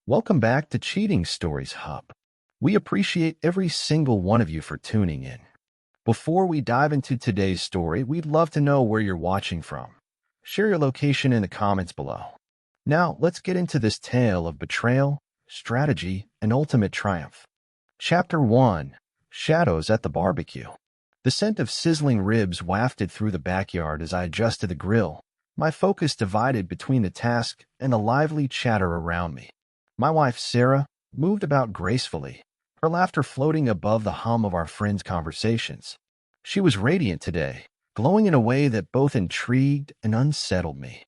Welcome back to Cheating Stories Hub. We appreciate every single one of you for tuning in. Before we dive into today's story, we'd love to know where you're watching from. Share your location in the comments below. Now, let's get into this tale of betrayal, strategy, and ultimate triumph. Chapter 1: Shadows at the Barbecue. The scent of sizzling ribs wafted through the backyard as I adjusted the grill, my focus divided between the task and the lively chatter around me. My wife, Sarah, moved about gracefully, her laughter floating above the hum of our friends' conversations. She was radiant today, glowing in a way that both intrigued and unsettled me.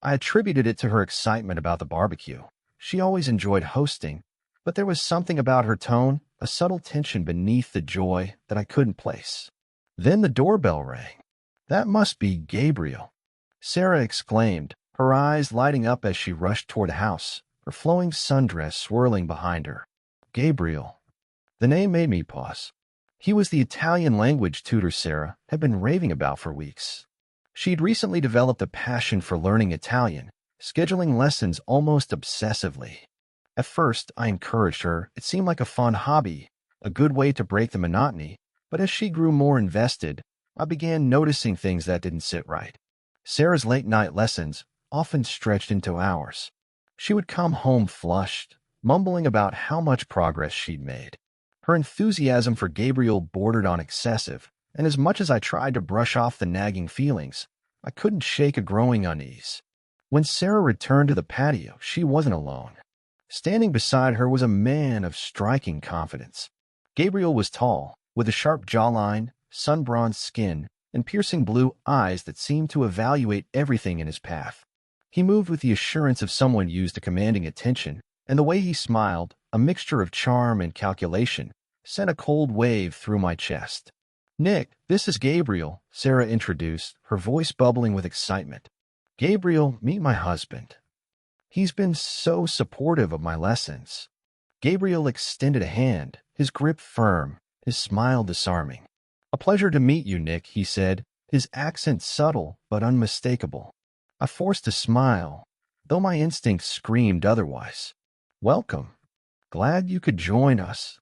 I attributed it to her excitement about the barbecue. She always enjoyed hosting, but there was something about her tone, a subtle tension beneath the joy that I couldn't place. Then the doorbell rang. "That must be Gabriel," Sarah exclaimed, her eyes lighting up as she rushed toward the house, her flowing sundress swirling behind her. Gabriel. The name made me pause. He was the Italian language tutor Sarah had been raving about for weeks. She'd recently developed a passion for learning Italian, scheduling lessons almost obsessively. At first, I encouraged her. It seemed like a fun hobby, a good way to break the monotony, but as she grew more invested, I began noticing things that didn't sit right. Sarah's late-night lessons often stretched into hours. She would come home flushed, mumbling about how much progress she'd made. Her enthusiasm for Gabriel bordered on excessive, and as much as I tried to brush off the nagging feelings, I couldn't shake a growing unease. When Sarah returned to the patio, she wasn't alone. Standing beside her was a man of striking confidence. Gabriel was tall, with a sharp jawline, sun-bronzed skin, and piercing blue eyes that seemed to evaluate everything in his path. He moved with the assurance of someone used to commanding attention, and the way he smiled, a mixture of charm and calculation, sent a cold wave through my chest. "Nick, this is Gabriel," Sarah introduced, her voice bubbling with excitement. "Gabriel, meet my husband. He's been so supportive of my lessons." Gabriel extended a hand, his grip firm, his smile disarming. "A pleasure to meet you, Nick," he said, his accent subtle but unmistakable. I forced a smile, though my instincts screamed otherwise. "Welcome. Glad you could join us."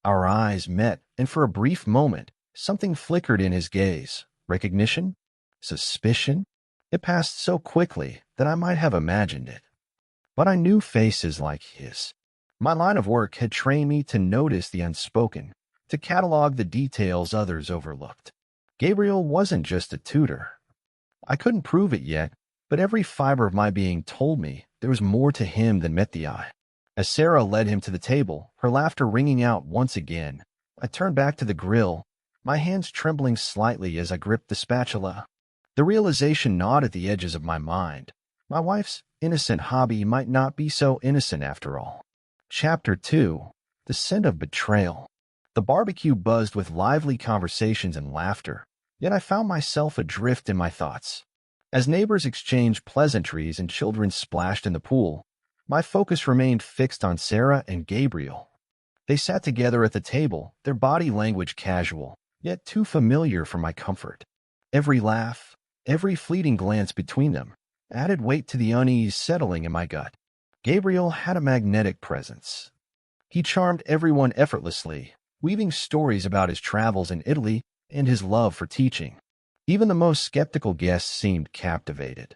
Our eyes met, and for a brief moment, something flickered in his gaze. Recognition? Suspicion? It passed so quickly that I might have imagined it. But I knew faces like his. My line of work had trained me to notice the unspoken, to catalog the details others overlooked. Gabriel wasn't just a tutor. I couldn't prove it yet, but every fiber of my being told me there was more to him than met the eye. As Sarah led him to the table, her laughter ringing out once again, I turned back to the grill, my hands trembling slightly as I gripped the spatula. The realization gnawed at the edges of my mind. My wife's innocent hobby might not be so innocent after all. Chapter 2: The Scent of Betrayal. The barbecue buzzed with lively conversations and laughter, yet I found myself adrift in my thoughts. As neighbors exchanged pleasantries and children splashed in the pool, my focus remained fixed on Sarah and Gabriel. They sat together at the table, their body language casual, yet too familiar for my comfort. Every laugh, every fleeting glance between them, added weight to the unease settling in my gut. Gabriel had a magnetic presence. He charmed everyone effortlessly, weaving stories about his travels in Italy and his love for teaching. Even the most skeptical guests seemed captivated.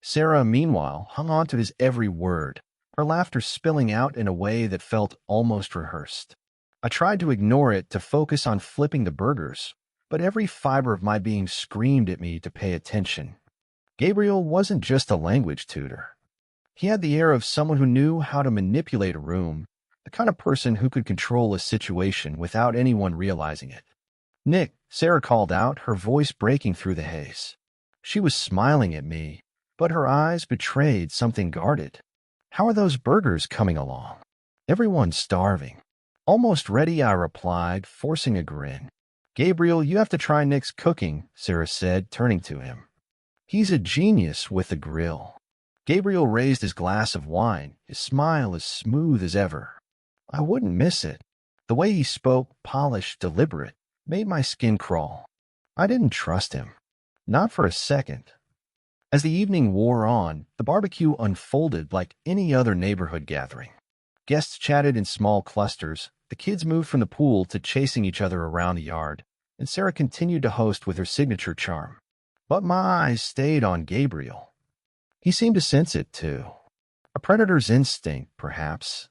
Sarah, meanwhile, hung on to his every word, her laughter spilling out in a way that felt almost rehearsed. I tried to ignore it, to focus on flipping the burgers, but every fiber of my being screamed at me to pay attention. Gabriel wasn't just a language tutor. He had the air of someone who knew how to manipulate a room, the kind of person who could control a situation without anyone realizing it. "Nick," Sarah called out, her voice breaking through the haze. She was smiling at me, but her eyes betrayed something guarded. "How are those burgers coming along?" "Everyone's starving." "Almost ready," I replied, forcing a grin. "Gabriel, you have to try Nick's cooking," Sarah said, turning to him. "He's a genius with the grill." Gabriel raised his glass of wine, his smile as smooth as ever. I wouldn't miss it. The way he spoke, polished, deliberate, made my skin crawl. I didn't trust him. Not for a second. As the evening wore on, the barbecue unfolded like any other neighborhood gathering. Guests chatted in small clusters, the kids moved from the pool to chasing each other around the yard, and Sarah continued to host with her signature charm. But my eyes stayed on Gabriel. He seemed to sense it, too. A predator's instinct, perhaps.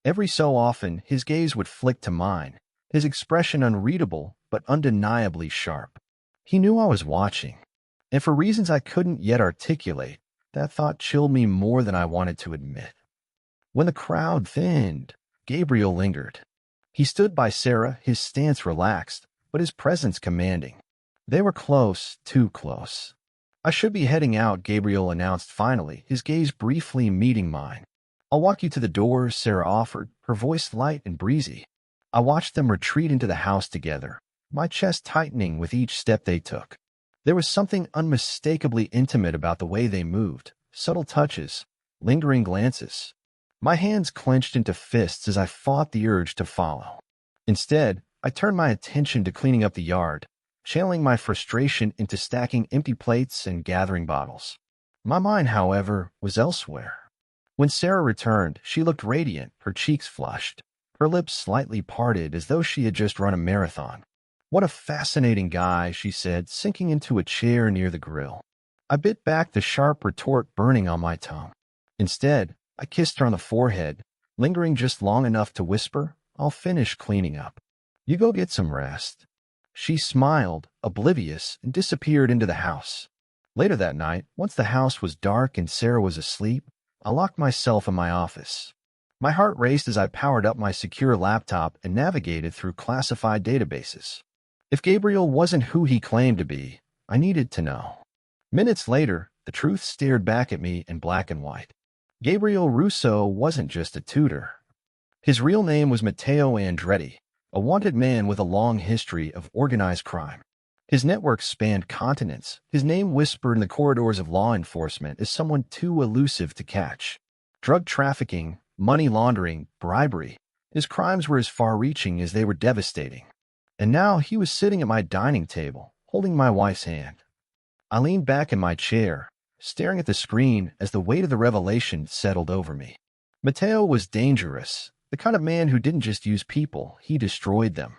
Every so often, his gaze would flick to mine, his expression unreadable but undeniably sharp. He knew I was watching, and for reasons I couldn't yet articulate, that thought chilled me more than I wanted to admit. When the crowd thinned, Gabriel lingered. He stood by Sarah, his stance relaxed, but his presence commanding. They were close, too close. I should be heading out, Gabriel announced finally, his gaze briefly meeting mine. I'll walk you to the door, Sarah offered, her voice light and breezy. I watched them retreat into the house together, my chest tightening with each step they took. There was something unmistakably intimate about the way they moved, subtle touches, lingering glances. My hands clenched into fists as I fought the urge to follow. Instead, I turned my attention to cleaning up the yard, channeling my frustration into stacking empty plates and gathering bottles. My mind, however, was elsewhere. When Sarah returned, she looked radiant, her cheeks flushed, her lips slightly parted as though she had just run a marathon. "What a fascinating guy," she said, sinking into a chair near the grill. I bit back the sharp retort burning on my tongue. Instead, I kissed her on the forehead, lingering just long enough to whisper, "I'll finish cleaning up. You go get some rest." She smiled, oblivious, and disappeared into the house. Later that night, once the house was dark and Sarah was asleep, I locked myself in my office. My heart raced as I powered up my secure laptop and navigated through classified databases. If Gabriel wasn't who he claimed to be, I needed to know. Minutes later, the truth stared back at me in black and white. Gabriel Russo wasn't just a tutor. His real name was Matteo Andretti, a wanted man with a long history of organized crime. His network spanned continents, his name whispered in the corridors of law enforcement as someone too elusive to catch. Drug trafficking, money laundering, bribery. His crimes were as far-reaching as they were devastating. And now he was sitting at my dining table, holding my wife's hand. I leaned back in my chair, staring at the screen as the weight of the revelation settled over me. Matteo was dangerous, the kind of man who didn't just use people, he destroyed them.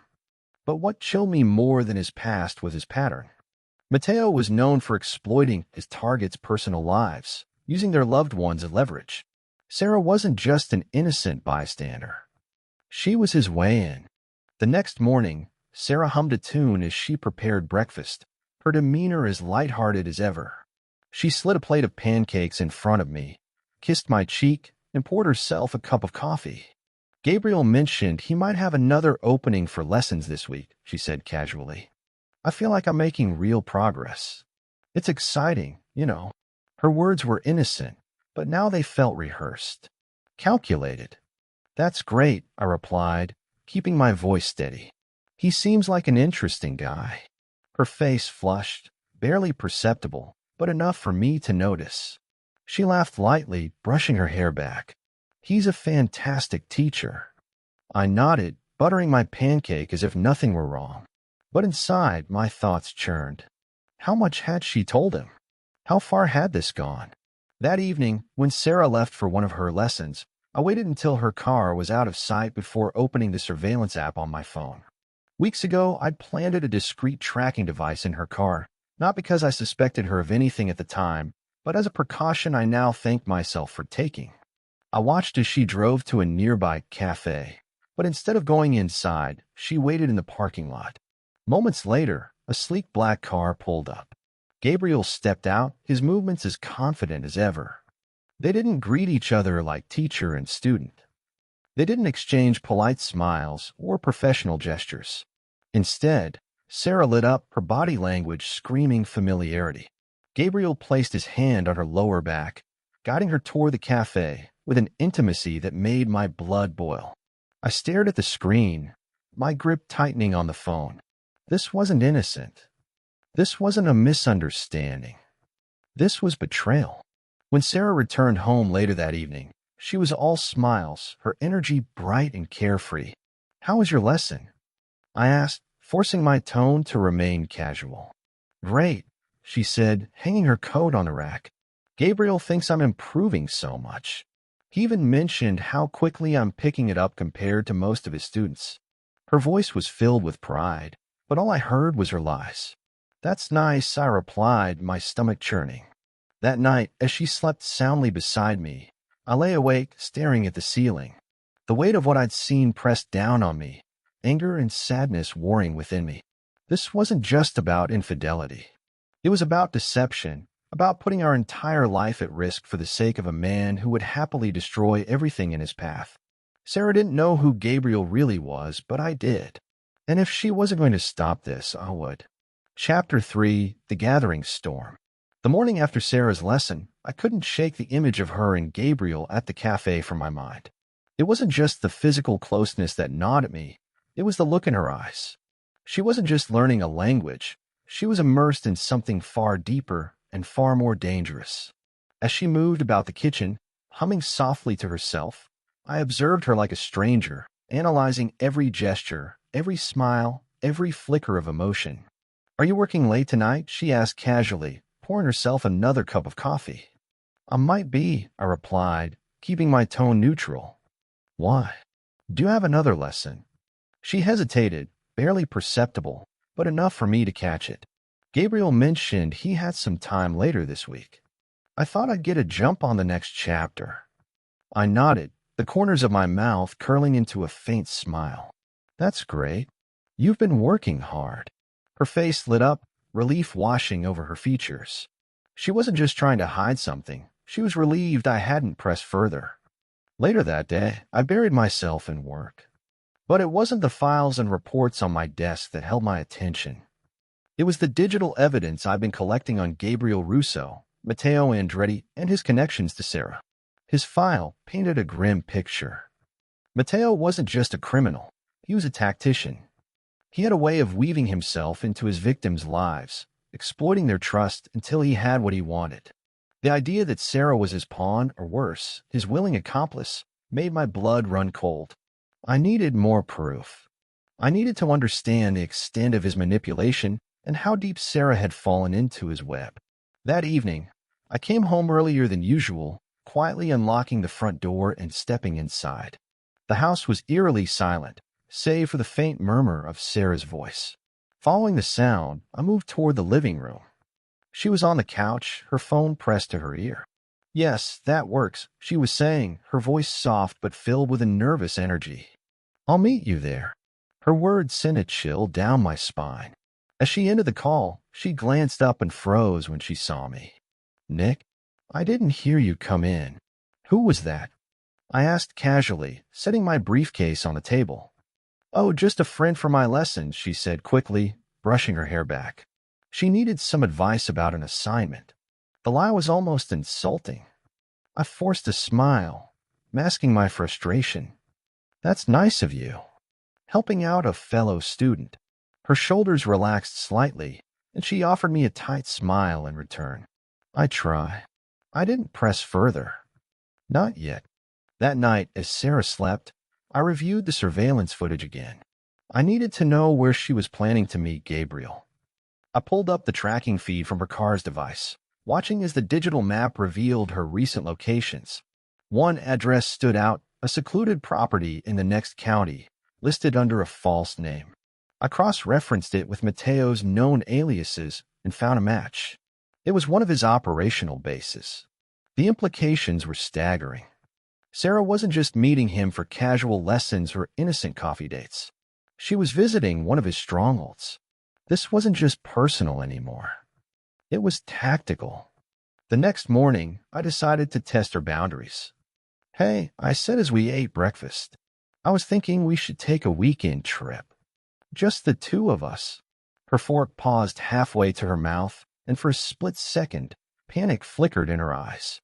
But what chilled me more than his past was his pattern. Matteo was known for exploiting his targets' personal lives, using their loved ones as leverage. Sarah wasn't just an innocent bystander. She was his way in. The next morning, Sarah hummed a tune as she prepared breakfast, her demeanor as lighthearted as ever. She slid a plate of pancakes in front of me, kissed my cheek, and poured herself a cup of coffee. "Gabriel mentioned he might have another opening for lessons this week," she said casually. "I feel like I'm making real progress. It's exciting, you know." Her words were innocent, but now they felt rehearsed, calculated. "That's great," I replied, keeping my voice steady. "He seems like an interesting guy." Her face flushed, barely perceptible, but enough for me to notice. She laughed lightly, brushing her hair back. "He's a fantastic teacher." I nodded, buttering my pancake as if nothing were wrong. But inside, my thoughts churned. How much had she told him? How far had this gone? That evening, when Sarah left for one of her lessons, I waited until her car was out of sight before opening the surveillance app on my phone. Weeks ago, I'd planted a discreet tracking device in her car, not because I suspected her of anything at the time, but as a precaution I now thanked myself for taking. I watched as she drove to a nearby cafe, but instead of going inside, she waited in the parking lot. Moments later, a sleek black car pulled up. Gabriel stepped out, his movements as confident as ever. They didn't greet each other like teacher and student. They didn't exchange polite smiles or professional gestures. Instead, Sarah lit up, her body language screaming familiarity. Gabriel placed his hand on her lower back, guiding her toward the cafe with an intimacy that made my blood boil. I stared at the screen, my grip tightening on the phone. This wasn't innocent. This wasn't a misunderstanding. This was betrayal. When Sarah returned home later that evening, she was all smiles, her energy bright and carefree. "How was your lesson?" I asked, forcing my tone to remain casual. "Great," she said, hanging her coat on the rack. "Gabriel thinks I'm improving so much." He even mentioned how quickly I'm picking it up compared to most of his students. Her voice was filled with pride, but all I heard was her lies. That's nice, I replied, my stomach churning. That night, as she slept soundly beside me, I lay awake, staring at the ceiling. The weight of what I'd seen pressed down on me, anger and sadness warring within me. This wasn't just about infidelity. It was about deception, about putting our entire life at risk for the sake of a man who would happily destroy everything in his path. Sarah didn't know who Gabriel really was, but I did. And if she wasn't going to stop this, I would. Chapter 3: The Gathering Storm. The morning after Sarah's lesson, I couldn't shake the image of her and Gabriel at the cafe from my mind. It wasn't just the physical closeness that gnawed at me, it was the look in her eyes. She wasn't just learning a language, she was immersed in something far deeper and far more dangerous. As she moved about the kitchen, humming softly to herself, I observed her like a stranger, analyzing every gesture, every smile, every flicker of emotion. "Are you working late tonight?" she asked casually, pouring herself another cup of coffee. "I might be," I replied, keeping my tone neutral. "Why? Do you have another lesson?" She hesitated, barely perceptible, but enough for me to catch it. "Gabriel mentioned he had some time later this week. I thought I'd get a jump on the next chapter." I nodded, the corners of my mouth curling into a faint smile. "That's great. You've been working hard." Her face lit up, relief washing over her features. She wasn't just trying to hide something. She was relieved I hadn't pressed further. Later that day, I buried myself in work. But it wasn't the files and reports on my desk that held my attention. It was the digital evidence I've been collecting on Gabriel Russo, Matteo Andretti, and his connections to Sarah. His file painted a grim picture. Matteo wasn't just a criminal. He was a tactician. He had a way of weaving himself into his victims' lives, exploiting their trust until he had what he wanted. The idea that Sarah was his pawn, or worse, his willing accomplice, made my blood run cold. I needed more proof. I needed to understand the extent of his manipulation and how deep Sarah had fallen into his web. That evening, I came home earlier than usual, quietly unlocking the front door and stepping inside. The house was eerily silent, save for the faint murmur of Sarah's voice. Following the sound, I moved toward the living room. She was on the couch, her phone pressed to her ear. "Yes, that works," she was saying, her voice soft but filled with a nervous energy. "I'll meet you there." Her words sent a chill down my spine. As she ended the call, she glanced up and froze when she saw me. "Nick, I didn't hear you come in. Who was that?" I asked casually, setting my briefcase on the table. "Oh, just a friend for my lessons," she said quickly, brushing her hair back. She needed some advice about an assignment. The lie was almost insulting. I forced a smile, masking my frustration. "That's nice of you." Helping out a fellow student. Her shoulders relaxed slightly, and she offered me a tight smile in return. "I try." I didn't press further. Not yet. That night, as Sarah slept, I reviewed the surveillance footage again. I needed to know where she was planning to meet Gabriel. I pulled up the tracking feed from her car's device, watching as the digital map revealed her recent locations. One address stood out, a secluded property in the next county, listed under a false name. I cross-referenced it with Matteo's known aliases and found a match. It was one of his operational bases. The implications were staggering. Sarah wasn't just meeting him for casual lessons or innocent coffee dates. She was visiting one of his strongholds. This wasn't just personal anymore. It was tactical. The next morning, I decided to test her boundaries. "Hey," I said as we ate breakfast, "I was thinking we should take a weekend trip. Just the two of us." Her fork paused halfway to her mouth, and for a split second, panic flickered in her eyes.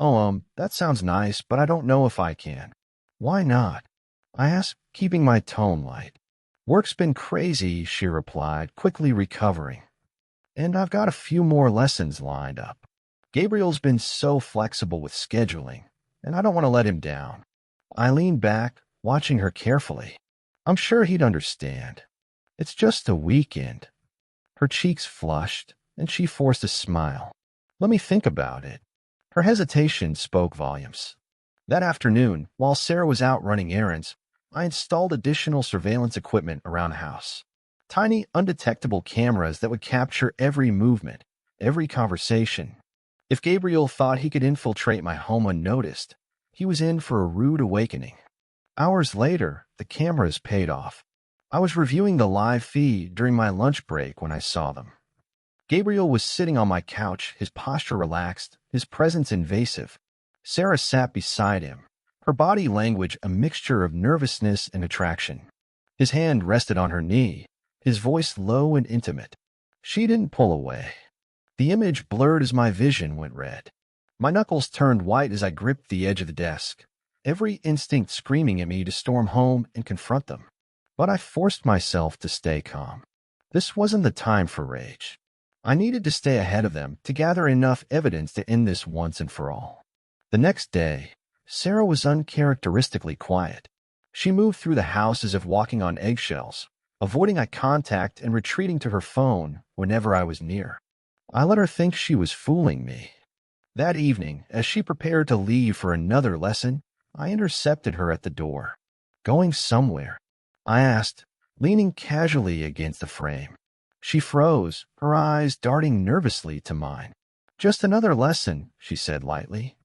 "Oh, that sounds nice, but I don't know if I can." "Why not?" I asked, keeping my tone light. "Work's been crazy," she replied, quickly recovering. "And I've got a few more lessons lined up. Gabriel's been so flexible with scheduling, and I don't want to let him down." I leaned back, watching her carefully. I'm sure he'd understand. It's just a weekend. Her cheeks flushed, and she forced a smile. "Let me think about it." Her hesitation spoke volumes. That afternoon, while Sarah was out running errands, I installed additional surveillance equipment around the house. Tiny, undetectable cameras that would capture every movement, every conversation. If Gabriel thought he could infiltrate my home unnoticed, he was in for a rude awakening. Hours later, the cameras paid off. I was reviewing the live feed during my lunch break when I saw them. Gabriel was sitting on my couch, his posture relaxed, his presence invasive. Sarah sat beside him, her body language a mixture of nervousness and attraction. His hand rested on her knee, his voice low and intimate. She didn't pull away. The image blurred as my vision went red. My knuckles turned white as I gripped the edge of the desk, every instinct screaming at me to storm home and confront them. But I forced myself to stay calm. This wasn't the time for rage. I needed to stay ahead of them to gather enough evidence to end this once and for all. The next day, Sarah was uncharacteristically quiet. She moved through the house as if walking on eggshells, avoiding eye contact and retreating to her phone whenever I was near. I let her think she was fooling me. That evening, as she prepared to leave for another lesson, I intercepted her at the door. "Going somewhere?" I asked, leaning casually against the frame. She froze, her eyes darting nervously to mine. "Just another lesson," she said lightly.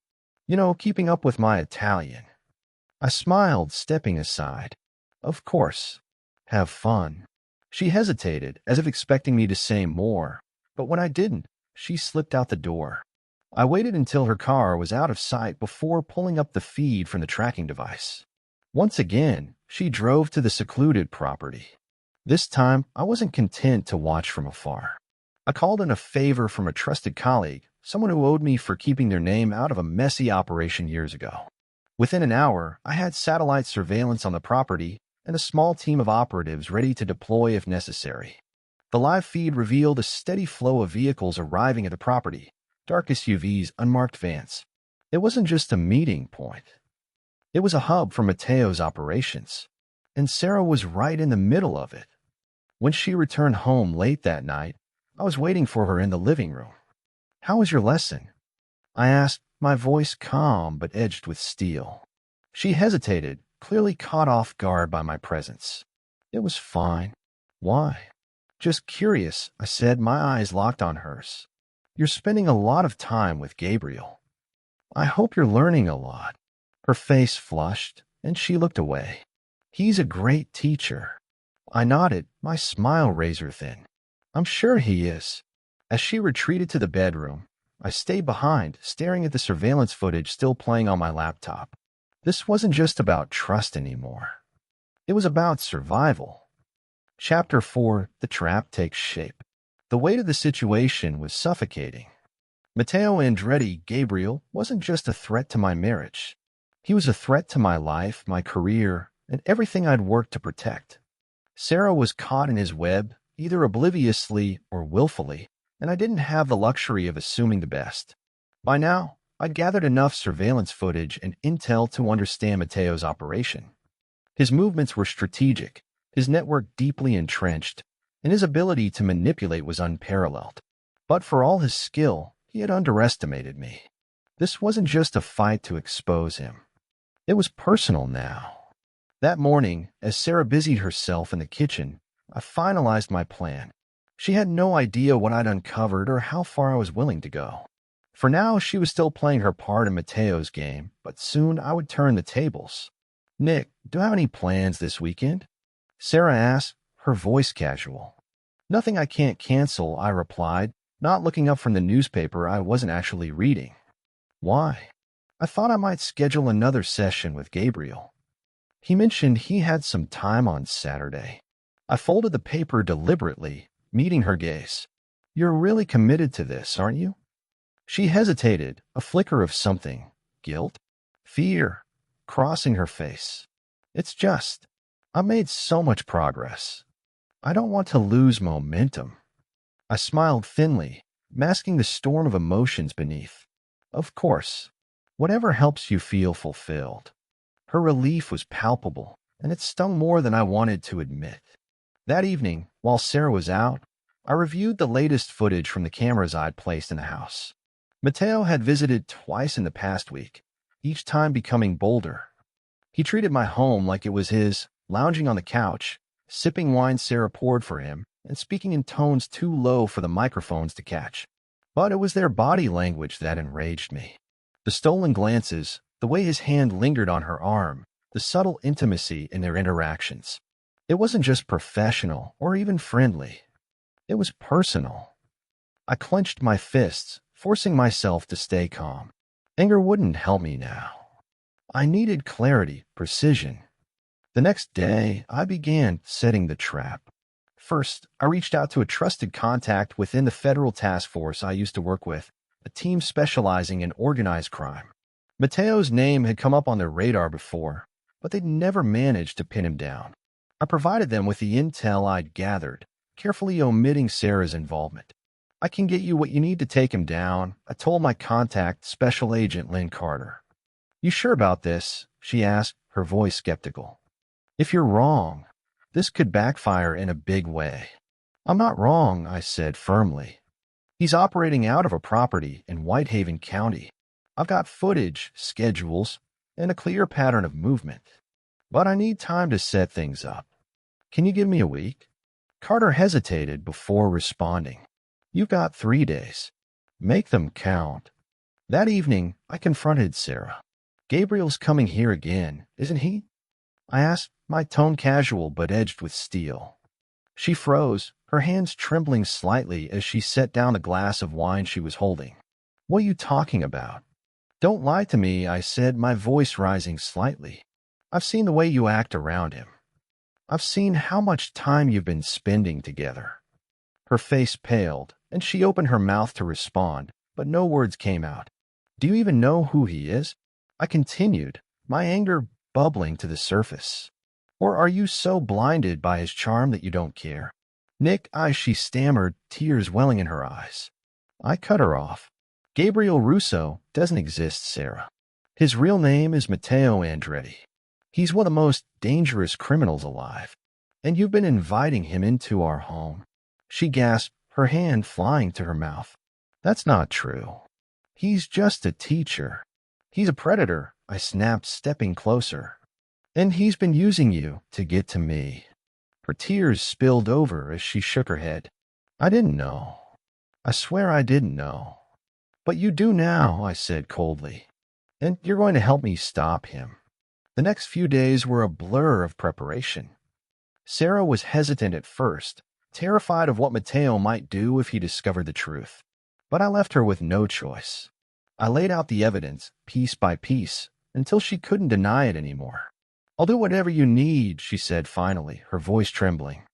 "You know, keeping up with my Italian." I smiled, stepping aside. "Of course. Have fun." She hesitated, as if expecting me to say more, but when I didn't, she slipped out the door. I waited until her car was out of sight before pulling up the feed from the tracking device. Once again, she drove to the secluded property. This time, I wasn't content to watch from afar. I called in a favor from a trusted colleague, someone who owed me for keeping their name out of a messy operation years ago. Within an hour, I had satellite surveillance on the property and a small team of operatives ready to deploy if necessary. The live feed revealed a steady flow of vehicles arriving at the property, dark SUVs, unmarked vans. It wasn't just a meeting point. It was a hub for Matteo's operations, and Sarah was right in the middle of it. When she returned home late that night, I was waiting for her in the living room. "How was your lesson?" I asked, my voice calm but edged with steel. She hesitated, clearly caught off guard by my presence. "It was fine." "Why?" "Just curious," I said, my eyes locked on hers. "You're spending a lot of time with Gabriel. I hope you're learning a lot." Her face flushed, and she looked away. "He's a great teacher." I nodded, my smile razor thin. "I'm sure he is." As she retreated to the bedroom, I stayed behind, staring at the surveillance footage still playing on my laptop. This wasn't just about trust anymore. It was about survival. Chapter 4: The Trap Takes Shape. The weight of the situation was suffocating. Matteo Andretti, Gabriel, wasn't just a threat to my marriage. He was a threat to my life, my career, and everything I'd worked to protect. Sarah was caught in his web, either obliviously or willfully, and I didn't have the luxury of assuming the best. By now, I'd gathered enough surveillance footage and intel to understand Matteo's operation. His movements were strategic, his network deeply entrenched, and his ability to manipulate was unparalleled. But for all his skill, he had underestimated me. This wasn't just a fight to expose him. It was personal now. That morning, as Sarah busied herself in the kitchen, I finalized my plan. She had no idea what I'd uncovered or how far I was willing to go. For now, she was still playing her part in Matteo's game, but soon I would turn the tables. "Nick, do you have any plans this weekend?" Sarah asked, her voice casual. "Nothing I can't cancel," I replied, not looking up from the newspaper I wasn't actually reading. "Why?" "I thought I might schedule another session with Gabriel. He mentioned he had some time on Saturday." I folded the paper deliberately, meeting her gaze. "You're really committed to this, aren't you?" She hesitated, a flicker of something. Guilt? Fear? Crossing her face. "It's just, I've made so much progress. I don't want to lose momentum." I smiled thinly, masking the storm of emotions beneath. "Of course. Whatever helps you feel fulfilled." Her relief was palpable, and it stung more than I wanted to admit. That evening, while Sarah was out, I reviewed the latest footage from the cameras I'd placed in the house. Matteo had visited twice in the past week, each time becoming bolder. He treated my home like it was his, lounging on the couch, sipping wine Sarah poured for him, and speaking in tones too low for the microphones to catch. But it was their body language that enraged me. The stolen glances, the way his hand lingered on her arm, the subtle intimacy in their interactions. It wasn't just professional or even friendly. It was personal. I clenched my fists, forcing myself to stay calm. Anger wouldn't help me now. I needed clarity, precision. The next day, I began setting the trap. First, I reached out to a trusted contact within the federal task force I used to work with, a team specializing in organized crime. Mateo's name had come up on their radar before, but they'd never managed to pin him down. I provided them with the intel I'd gathered, carefully omitting Sarah's involvement. "I can get you what you need to take him down," I told my contact, Special Agent Lynn Carter. "You sure about this?" she asked, her voice skeptical. "If you're wrong, this could backfire in a big way." "I'm not wrong," I said firmly. "He's operating out of a property in Whitehaven County. I've got footage, schedules, and a clear pattern of movement. But I need time to set things up. Can you give me a week?" Carter hesitated before responding. "You've got 3 days. Make them count." That evening, I confronted Sarah. "Gabriel's coming here again, isn't he?" I asked, my tone casual but edged with steel. She froze, her hands trembling slightly as she set down the glass of wine she was holding. "What are you talking about?" "Don't lie to me," I said, my voice rising slightly. "I've seen the way you act around him. I've seen how much time you've been spending together." Her face paled, and she opened her mouth to respond, but no words came out. "Do you even know who he is?" I continued, my anger bubbling to the surface. "Or are you so blinded by his charm that you don't care?" "Nick," she stammered, tears welling in her eyes. I cut her off. "Gabriel Russo doesn't exist, Sarah. His real name is Matteo Andretti. He's one of the most dangerous criminals alive. And you've been inviting him into our home." She gasped, her hand flying to her mouth. "That's not true. He's just a teacher." "He's a predator," I snapped, stepping closer. "And he's been using you to get to me." Her tears spilled over as she shook her head. "I didn't know. I swear I didn't know." "But you do now," I said coldly. "And you're going to help me stop him." The next few days were a blur of preparation. Sarah was hesitant at first, terrified of what Matteo might do if he discovered the truth. But I left her with no choice. I laid out the evidence, piece by piece, until she couldn't deny it anymore. "I'll do whatever you need," she said finally, her voice trembling.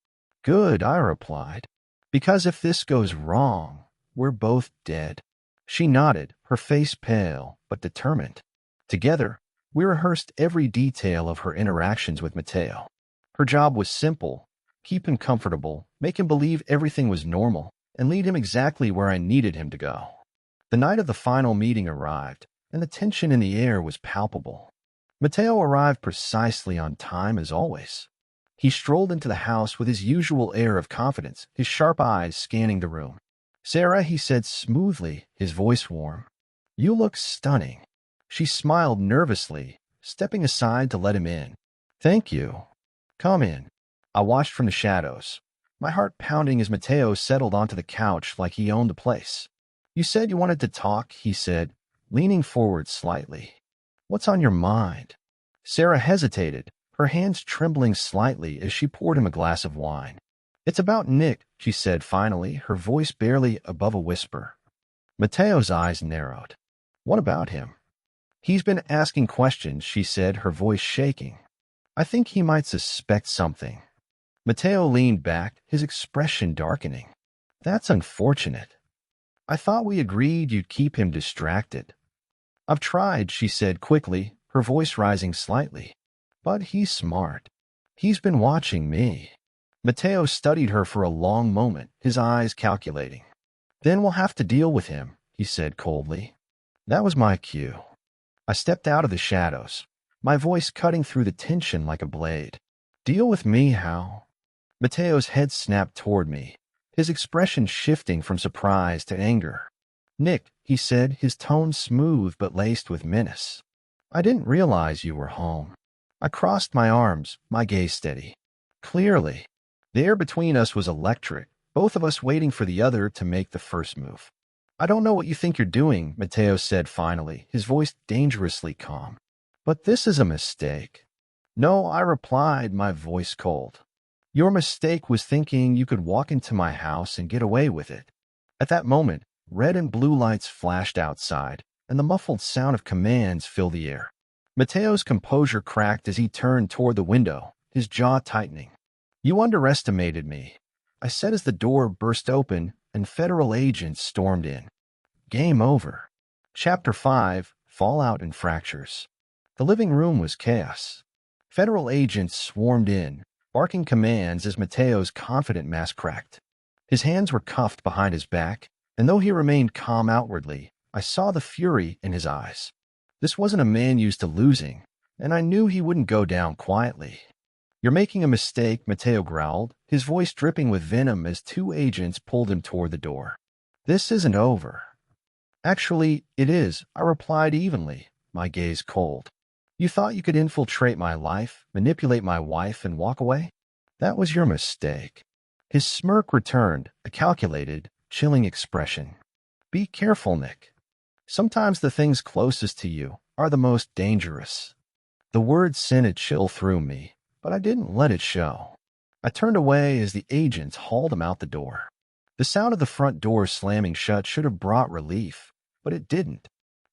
"Good," I replied, "because if this goes wrong, we're both dead." She nodded, her face pale, but determined. Together, we rehearsed every detail of her interactions with Matteo. Her job was simple: keep him comfortable, make him believe everything was normal, and lead him exactly where I needed him to go. The night of the final meeting arrived, and the tension in the air was palpable. Matteo arrived precisely on time as always. He strolled into the house with his usual air of confidence, his sharp eyes scanning the room. "Sarah," he said smoothly, his voice warm. "You look stunning." She smiled nervously, stepping aside to let him in. "Thank you. Come in." I watched from the shadows, my heart pounding as Matteo settled onto the couch like he owned the place. "You said you wanted to talk," he said, leaning forward slightly. "What's on your mind?" Sarah hesitated, her hands trembling slightly as she poured him a glass of wine. "It's about Nick," she said finally, her voice barely above a whisper. Matteo's eyes narrowed. "What about him?" "He's been asking questions," she said, her voice shaking. "I think he might suspect something." Matteo leaned back, his expression darkening. "That's unfortunate. I thought we agreed you'd keep him distracted." "I've tried," she said quickly, her voice rising slightly. "But he's smart. He's been watching me." Matteo studied her for a long moment, his eyes calculating. "Then we'll have to deal with him," he said coldly. That was my cue. I stepped out of the shadows, my voice cutting through the tension like a blade. "Deal with me, how?" Matteo's head snapped toward me, his expression shifting from surprise to anger. "Nick," he said, his tone smooth but laced with menace. I didn't realize you were home. I crossed my arms, my gaze steady. Clearly, the air between us was electric, both of us waiting for the other to make the first move. I don't know what you think you're doing, Mateo said finally, his voice dangerously calm. But this is a mistake. No, I replied, my voice cold. Your mistake was thinking you could walk into my house and get away with it. At that moment, red and blue lights flashed outside, and the muffled sound of commands filled the air. Mateo's composure cracked as he turned toward the window, his jaw tightening. You underestimated me, I said as the door burst open and federal agents stormed in. Game over. Chapter 5, Fallout and Fractures. The living room was chaos. Federal agents swarmed in, barking commands as Mateo's confident mask cracked. His hands were cuffed behind his back, and though he remained calm outwardly, I saw the fury in his eyes. This wasn't a man used to losing, and I knew he wouldn't go down quietly. You're making a mistake, Mateo growled, his voice dripping with venom as two agents pulled him toward the door. This isn't over. Actually, it is, I replied evenly, my gaze cold. You thought you could infiltrate my life, manipulate my wife, and walk away? That was your mistake. His smirk returned, a calculated, chilling expression. Be careful, Nick. Sometimes the things closest to you are the most dangerous. The words sent a chill through me, but I didn't let it show. I turned away as the agents hauled him out the door. The sound of the front door slamming shut should have brought relief, but it didn't.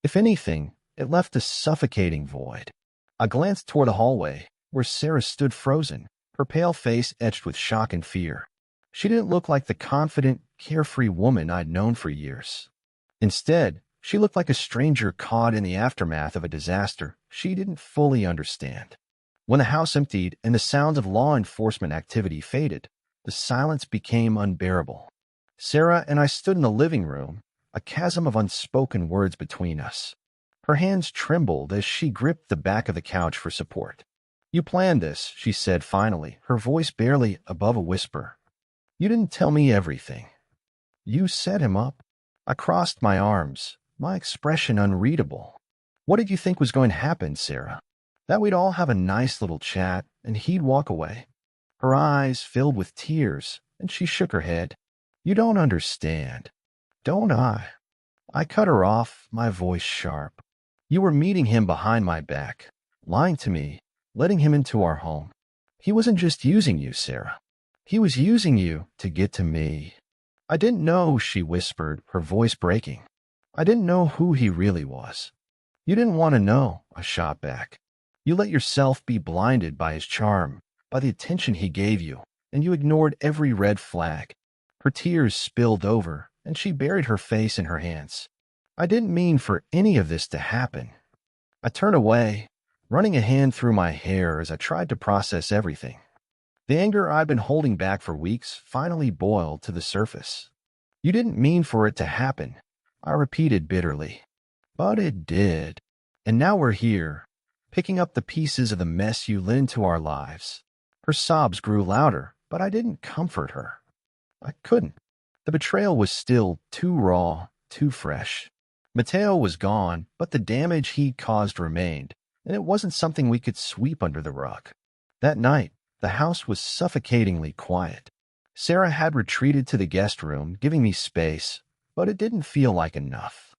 If anything, it left a suffocating void. I glanced toward the hallway, where Sarah stood frozen, her pale face etched with shock and fear. She didn't look like the confident, carefree woman I'd known for years. Instead, she looked like a stranger caught in the aftermath of a disaster she didn't fully understand. When the house emptied and the sounds of law enforcement activity faded, the silence became unbearable. Sarah and I stood in the living room, a chasm of unspoken words between us. Her hands trembled as she gripped the back of the couch for support. You planned this, she said finally, her voice barely above a whisper. You didn't tell me everything. You set him up. I crossed my arms, my expression unreadable. What did you think was going to happen, Sarah? That we'd all have a nice little chat and he'd walk away? Her eyes filled with tears, and she shook her head. You don't understand. Don't I? I cut her off, my voice sharp. You were meeting him behind my back, lying to me, letting him into our home. He wasn't just using you, Sarah. He was using you to get to me. I didn't know, she whispered, her voice breaking. I didn't know who he really was. You didn't want to know, I shot back. You let yourself be blinded by his charm, by the attention he gave you, and you ignored every red flag. Her tears spilled over, and she buried her face in her hands. I didn't mean for any of this to happen. I turned away, running a hand through my hair as I tried to process everything. The anger I'd been holding back for weeks finally boiled to the surface. You didn't mean for it to happen, I repeated bitterly. But it did. And now we're here, picking up the pieces of the mess you lit into our lives. Her sobs grew louder, but I didn't comfort her. I couldn't. The betrayal was still too raw, too fresh. Mateo was gone, but the damage he'd caused remained, and it wasn't something we could sweep under the rug. That night, the house was suffocatingly quiet. Sarah had retreated to the guest room, giving me space, but it didn't feel like enough.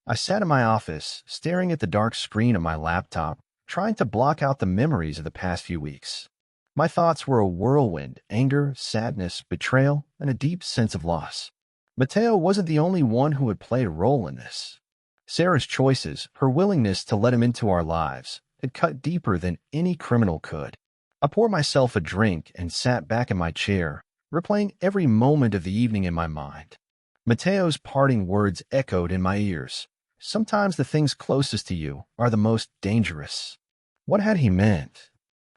I sat in my office, staring at the dark screen of my laptop, trying to block out the memories of the past few weeks. My thoughts were a whirlwind: anger, sadness, betrayal, and a deep sense of loss. Mateo wasn't the only one who had played a role in this. Sarah's choices, her willingness to let him into our lives, had cut deeper than any criminal could. I poured myself a drink and sat back in my chair, replaying every moment of the evening in my mind. Mateo's parting words echoed in my ears. Sometimes the things closest to you are the most dangerous. What had he meant?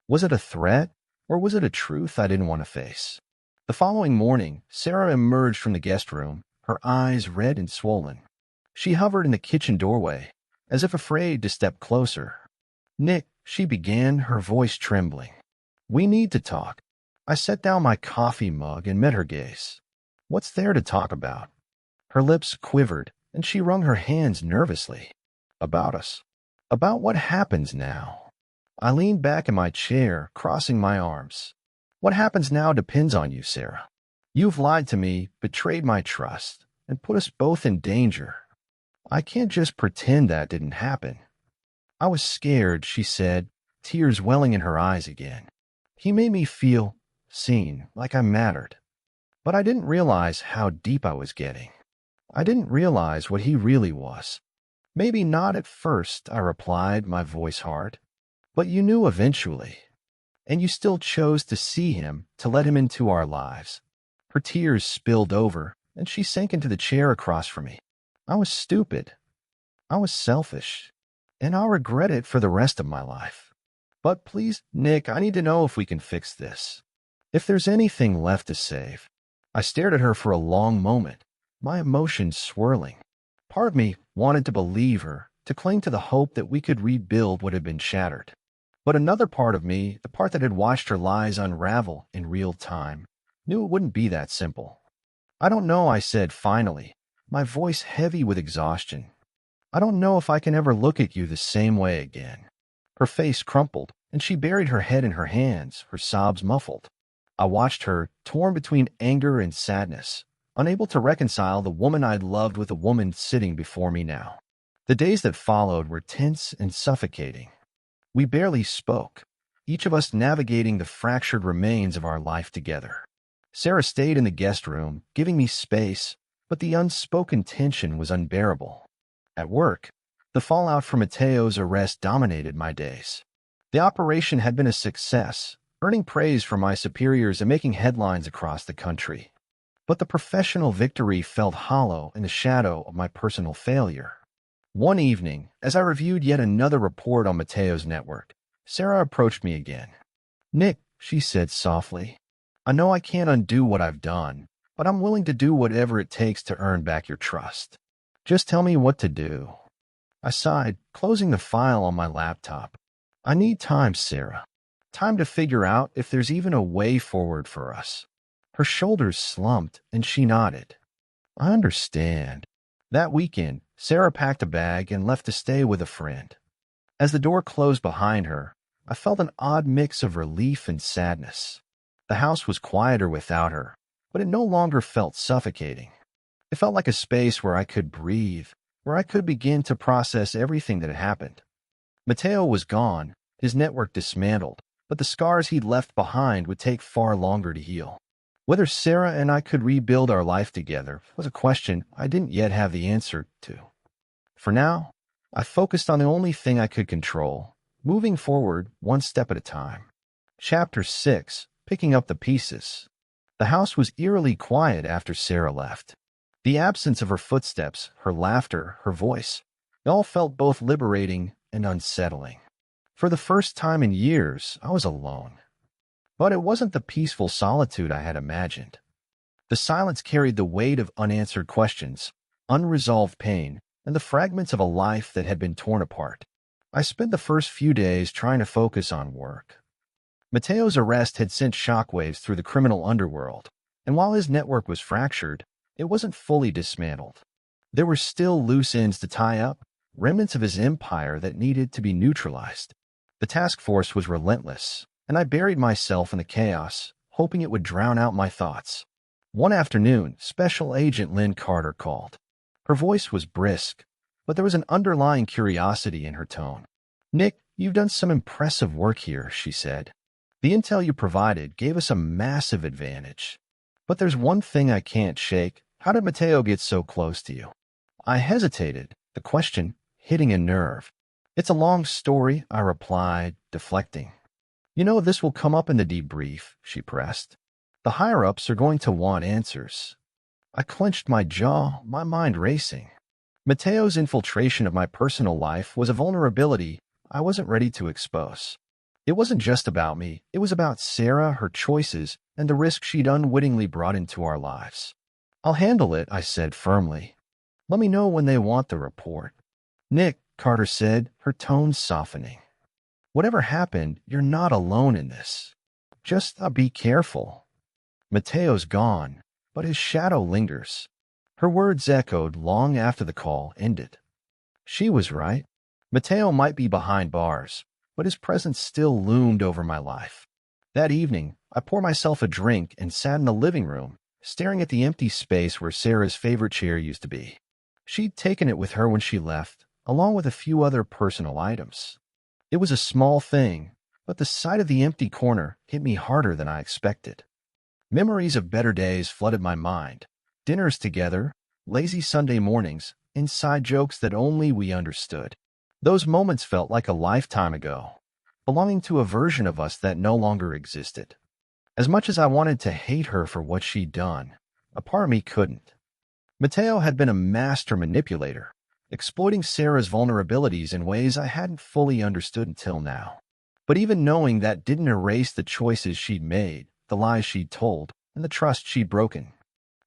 Was it a threat, or was it a truth I didn't want to face? The following morning, Sarah emerged from the guest room, her eyes red and swollen. She hovered in the kitchen doorway, as if afraid to step closer. Nick, she began, her voice trembling. We need to talk. I set down my coffee mug and met her gaze. What's there to talk about? Her lips quivered, and she wrung her hands nervously. About us. About what happens now. I leaned back in my chair, crossing my arms. What happens now depends on you, Sarah. You've lied to me, betrayed my trust, and put us both in danger. I can't just pretend that didn't happen. I was scared, she said, tears welling in her eyes again. He made me feel seen, like I mattered. But I didn't realize how deep I was getting. I didn't realize what he really was. Maybe not at first, I replied, my voice hard. But you knew eventually. And you still chose to see him, to let him into our lives. Her tears spilled over, and she sank into the chair across from me. I was stupid. I was selfish. And I'll regret it for the rest of my life. But please, Nick, I need to know if we can fix this. If there's anything left to save. I stared at her for a long moment, my emotions swirling. Part of me wanted to believe her, to cling to the hope that we could rebuild what had been shattered. But another part of me, the part that had watched her lies unravel in real time, knew it wouldn't be that simple. I don't know, I said finally, my voice heavy with exhaustion. I don't know if I can ever look at you the same way again. Her face crumpled, and she buried her head in her hands, her sobs muffled. I watched her, torn between anger and sadness, unable to reconcile the woman I'd loved with the woman sitting before me now. The days that followed were tense and suffocating. We barely spoke, each of us navigating the fractured remains of our life together. Sarah stayed in the guest room, giving me space, but the unspoken tension was unbearable. At work, the fallout from Mateo's arrest dominated my days. The operation had been a success, earning praise from my superiors and making headlines across the country. But the professional victory felt hollow in the shadow of my personal failure. One evening, as I reviewed yet another report on Mateo's network, Sarah approached me again. Nick, she said softly, I know I can't undo what I've done, but I'm willing to do whatever it takes to earn back your trust. Just tell me what to do. I sighed, closing the file on my laptop. I need time, Sarah. Time to figure out if there's even a way forward for us. Her shoulders slumped, and she nodded. I understand. That weekend, Sarah packed a bag and left to stay with a friend. As the door closed behind her, I felt an odd mix of relief and sadness. The house was quieter without her, but it no longer felt suffocating. It felt like a space where I could breathe, where I could begin to process everything that had happened. Mateo was gone, his network dismantled, but the scars he'd left behind would take far longer to heal. Whether Sarah and I could rebuild our life together was a question I didn't yet have the answer to. For now, I focused on the only thing I could control, moving forward one step at a time. Chapter 6, Picking Up the Pieces. The house was eerily quiet after Sarah left. The absence of her footsteps, her laughter, her voice, it all felt both liberating and unsettling. For the first time in years, I was alone. But it wasn't the peaceful solitude I had imagined. The silence carried the weight of unanswered questions, unresolved pain, and the fragments of a life that had been torn apart. I spent the first few days trying to focus on work. Mateo's arrest had sent shockwaves through the criminal underworld, and while his network was fractured, it wasn't fully dismantled. There were still loose ends to tie up, remnants of his empire that needed to be neutralized. The task force was relentless, and I buried myself in the chaos, hoping it would drown out my thoughts. One afternoon, Special Agent Lynn Carter called. Her voice was brisk, but there was an underlying curiosity in her tone. Nick, you've done some impressive work here, she said. The intel you provided gave us a massive advantage. But there's one thing I can't shake. How did Mateo get so close to you? I hesitated, the question hitting a nerve. It's a long story, I replied, deflecting. You know, this will come up in the debrief, she pressed. The higher-ups are going to want answers. I clenched my jaw, my mind racing. Mateo's infiltration of my personal life was a vulnerability I wasn't ready to expose. It wasn't just about me. It was about Sarah, her choices, and the risk she'd unwittingly brought into our lives. I'll handle it, I said firmly. Let me know when they want the report. Nick, Carter said, her tone softening. Whatever happened, you're not alone in this. Just be careful. Mateo's gone, but his shadow lingers. Her words echoed long after the call ended. She was right. Mateo might be behind bars, but his presence still loomed over my life. That evening, I poured myself a drink and sat in the living room, staring at the empty space where Sarah's favorite chair used to be. She'd taken it with her when she left, along with a few other personal items. It was a small thing, but the sight of the empty corner hit me harder than I expected. Memories of better days flooded my mind. Dinners together, lazy Sunday mornings, inside jokes that only we understood. Those moments felt like a lifetime ago, belonging to a version of us that no longer existed. As much as I wanted to hate her for what she'd done, a part of me couldn't. Mateo had been a master manipulator, exploiting Sarah's vulnerabilities in ways I hadn't fully understood until now. But even knowing that didn't erase the choices she'd made, the lies she'd told, and the trust she'd broken.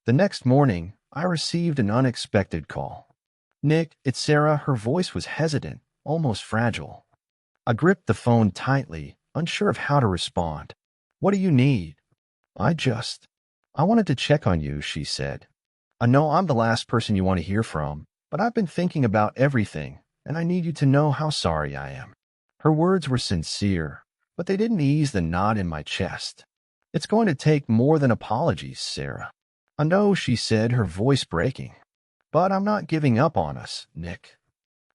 The next morning, I received an unexpected call. "Nick, it's Sarah." Her voice was hesitant, almost fragile. I gripped the phone tightly, unsure of how to respond. "What do you need?" I wanted to check on you," she said. "I know I'm the last person you want to hear from, but I've been thinking about everything, and I need you to know how sorry I am." Her words were sincere, but they didn't ease the knot in my chest. "It's going to take more than apologies, Sarah." "I know," she said, her voice breaking. "But I'm not giving up on us, Nick.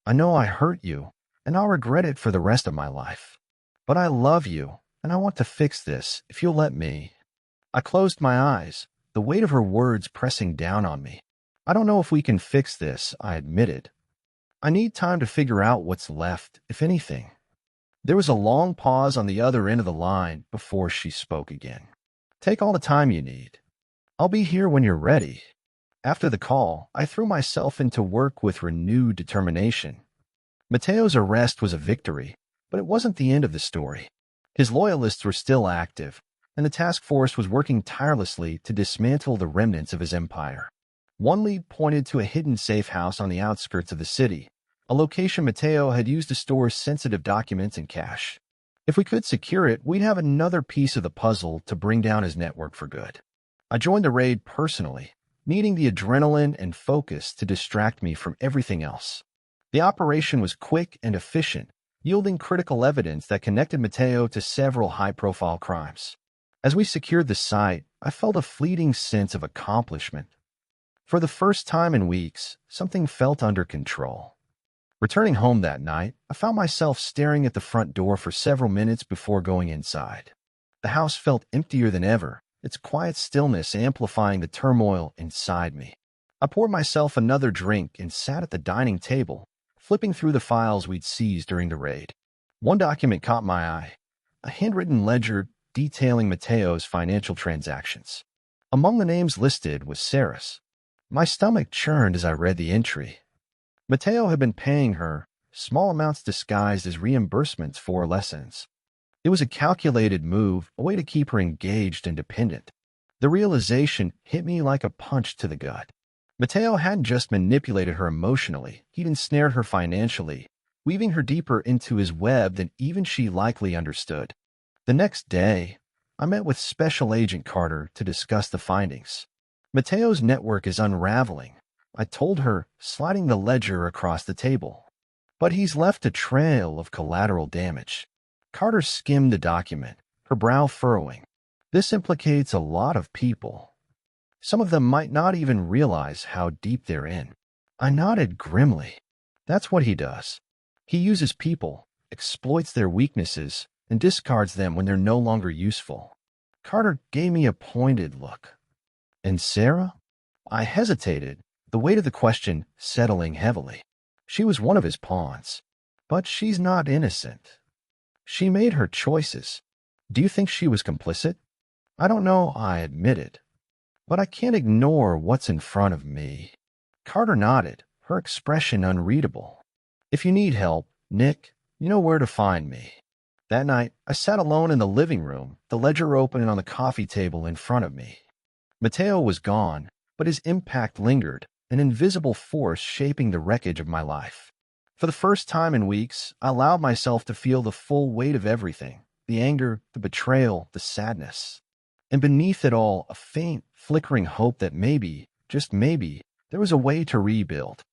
I know I hurt you, and I'll regret it for the rest of my life. But I love you, and I want to fix this, if you'll let me." I closed my eyes, the weight of her words pressing down on me. "I don't know if we can fix this," I admitted. "I need time to figure out what's left, if anything." There was a long pause on the other end of the line before she spoke again. "Take all the time you need. I'll be here when you're ready." After the call, I threw myself into work with renewed determination. Mateo's arrest was a victory, but it wasn't the end of the story. His loyalists were still active, and the task force was working tirelessly to dismantle the remnants of his empire. One lead pointed to a hidden safe house on the outskirts of the city, a location Mateo had used to store sensitive documents and cash. If we could secure it, we'd have another piece of the puzzle to bring down his network for good. I joined the raid personally, needing the adrenaline and focus to distract me from everything else. The operation was quick and efficient, yielding critical evidence that connected Mateo to several high-profile crimes. As we secured the site, I felt a fleeting sense of accomplishment. For the first time in weeks, something felt under control. Returning home that night, I found myself staring at the front door for several minutes before going inside. The house felt emptier than ever, its quiet stillness amplifying the turmoil inside me. I poured myself another drink and sat at the dining table, flipping through the files we'd seized during the raid. One document caught my eye, a handwritten ledger detailing Mateo's financial transactions. Among the names listed was Sarah's. My stomach churned as I read the entry. Mateo had been paying her, small amounts disguised as reimbursements for lessons. It was a calculated move, a way to keep her engaged and dependent. The realization hit me like a punch to the gut. Mateo hadn't just manipulated her emotionally, he'd ensnared her financially, weaving her deeper into his web than even she likely understood. The next day, I met with Special Agent Carter to discuss the findings. "Mateo's network is unraveling," I told her, sliding the ledger across the table. "But he's left a trail of collateral damage." Carter skimmed the document, her brow furrowing. "This implicates a lot of people. Some of them might not even realize how deep they're in." I nodded grimly. "That's what he does. He uses people, exploits their weaknesses, and discards them when they're no longer useful." Carter gave me a pointed look. "And Sarah?" I hesitated, the weight of the question settling heavily. "She was one of his pawns. But she's not innocent. She made her choices. Do you think she was complicit?" "I don't know," I admitted. "But I can't ignore what's in front of me." Carter nodded, her expression unreadable. "If you need help, Nick, you know where to find me." That night, I sat alone in the living room, the ledger open on the coffee table in front of me. Mateo was gone, but his impact lingered, an invisible force shaping the wreckage of my life. For the first time in weeks, I allowed myself to feel the full weight of everything, the anger, the betrayal, the sadness. And beneath it all, a faint, flickering hope that maybe, just maybe, there was a way to rebuild.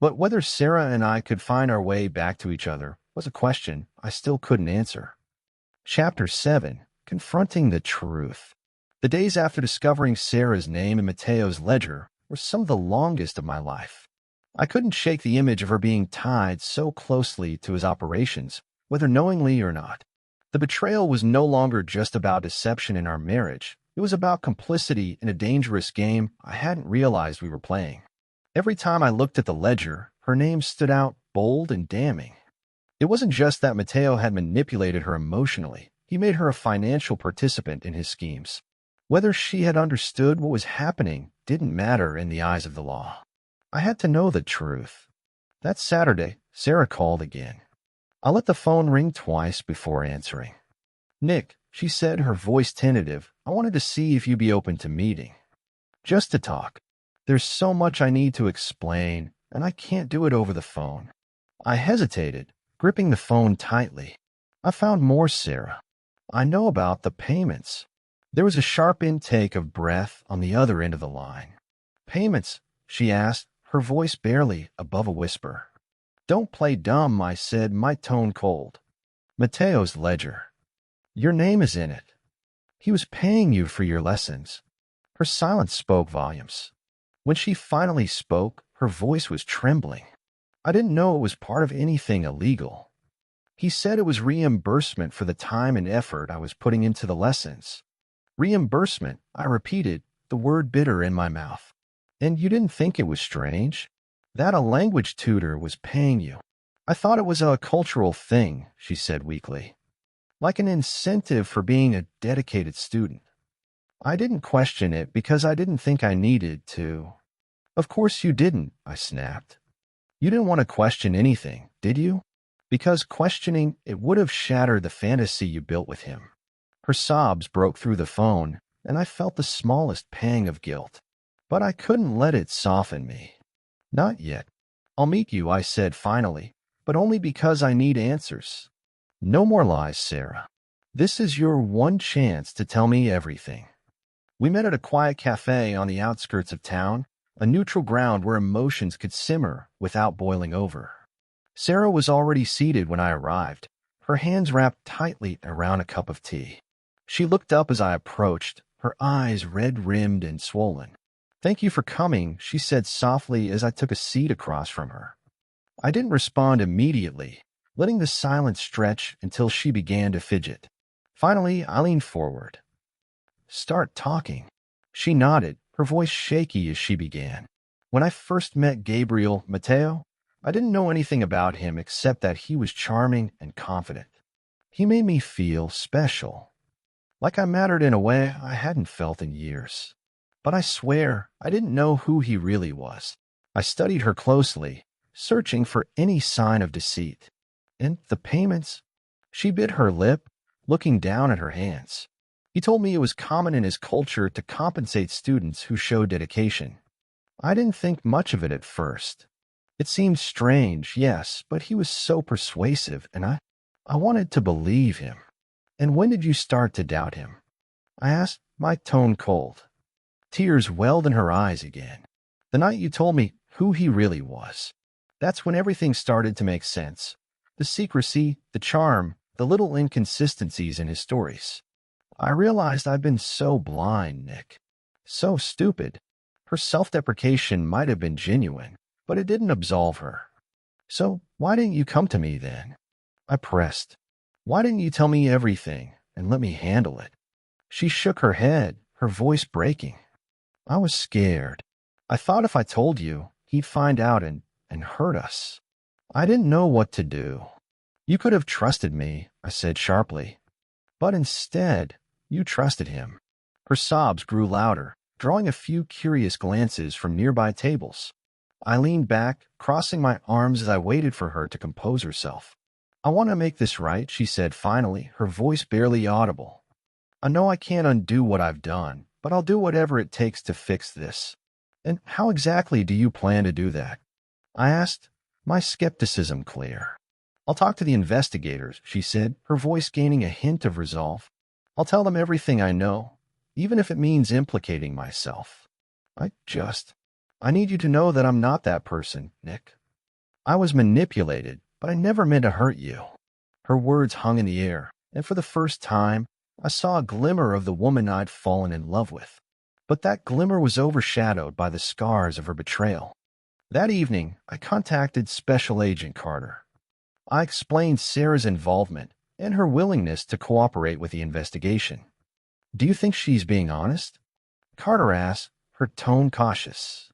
But whether Sarah and I could find our way back to each other was a question I still couldn't answer. Chapter 7. Confronting the Truth. The days after discovering Sarah's name in Mateo's ledger were some of the longest of my life. I couldn't shake the image of her being tied so closely to his operations, whether knowingly or not. The betrayal was no longer just about deception in our marriage. It was about complicity in a dangerous game I hadn't realized we were playing. Every time I looked at the ledger, her name stood out bold and damning. It wasn't just that Mateo had manipulated her emotionally. He made her a financial participant in his schemes. Whether she had understood what was happening didn't matter in the eyes of the law. I had to know the truth. That Saturday, Sarah called again. I let the phone ring twice before answering. "Nick," she said, her voice tentative, "I wanted to see if you'd be open to meeting. Just to talk. There's so much I need to explain, and I can't do it over the phone." I hesitated, gripping the phone tightly. "I found more, Sarah. I know about the payments." There was a sharp intake of breath on the other end of the line. "Payments?" she asked, her voice barely above a whisper. "Don't play dumb," I said, my tone cold. "Mateo's ledger. Your name is in it. He was paying you for your lessons." Her silence spoke volumes. When she finally spoke, her voice was trembling. I didn't know it was part of anything illegal. "He said it was reimbursement for the time and effort I was putting into the lessons." "Reimbursement," I repeated, the word bitter in my mouth. "And you didn't think it was strange? That a language tutor was paying you?" "I thought it was a cultural thing," she said weakly. "Like an incentive for being a dedicated student." I didn't question it because I didn't think I needed to. "Of course you didn't," I snapped. "You didn't want to question anything, did you? Because questioning it would have shattered the fantasy you built with him." Her sobs broke through the phone, and I felt the smallest pang of guilt. But I couldn't let it soften me. "Not yet. I'll meet you," I said finally, "but only because I need answers. No more lies, Sarah. This is your one chance to tell me everything." We met at a quiet cafe on the outskirts of town, a neutral ground where emotions could simmer without boiling over. Sarah was already seated when I arrived, her hands wrapped tightly around a cup of tea. She looked up as I approached, her eyes red-rimmed and swollen. "Thank you for coming," she said softly as I took a seat across from her. I didn't respond immediately, letting the silence stretch until she began to fidget. Finally, I leaned forward. "Start talking." She nodded, her voice shaky as she began. "When I first met Gabriel Mateo, I didn't know anything about him except that he was charming and confident. He made me feel special, like I mattered in a way I hadn't felt in years. But I swear I didn't know who he really was." I studied her closely, searching for any sign of deceit. "And the payments?" She bit her lip, looking down at her hands. "He told me it was common in his culture to compensate students who showed dedication. I didn't think much of it at first. It seemed strange, yes, but he was so persuasive, and I wanted to believe him." "And when did you start to doubt him?" I asked, my tone cold. Tears welled in her eyes again. "The night you told me who he really was. That's when everything started to make sense. The secrecy, the charm, the little inconsistencies in his stories. I realized I've been so blind, Nick. So stupid." Her self-deprecation might have been genuine, but it didn't absolve her. "So why didn't you come to me then?" I pressed. "Why didn't you tell me everything and let me handle it?" She shook her head, her voice breaking. "I was scared. I thought if I told you, he'd find out and hurt us. I didn't know what to do." "You could have trusted me," I said sharply. "But instead, you trusted him." Her sobs grew louder, drawing a few curious glances from nearby tables. I leaned back, crossing my arms as I waited for her to compose herself. "I want to make this right," she said finally, her voice barely audible. "I know I can't undo what I've done, but I'll do whatever it takes to fix this." "And how exactly do you plan to do that?" I asked, my skepticism clear. "I'll talk to the investigators," she said, her voice gaining a hint of resolve. "I'll tell them everything I know, even if it means implicating myself. I need you to know that I'm not that person, Nick. I was manipulated, but I never meant to hurt you. Her words hung in the air, and for the first time, I saw a glimmer of the woman I'd fallen in love with. But that glimmer was overshadowed by the scars of her betrayal. That evening, I contacted Special Agent Carter. I explained Sarah's involvement and her willingness to cooperate with the investigation. Do you think she's being honest? Carter asked, her tone cautious.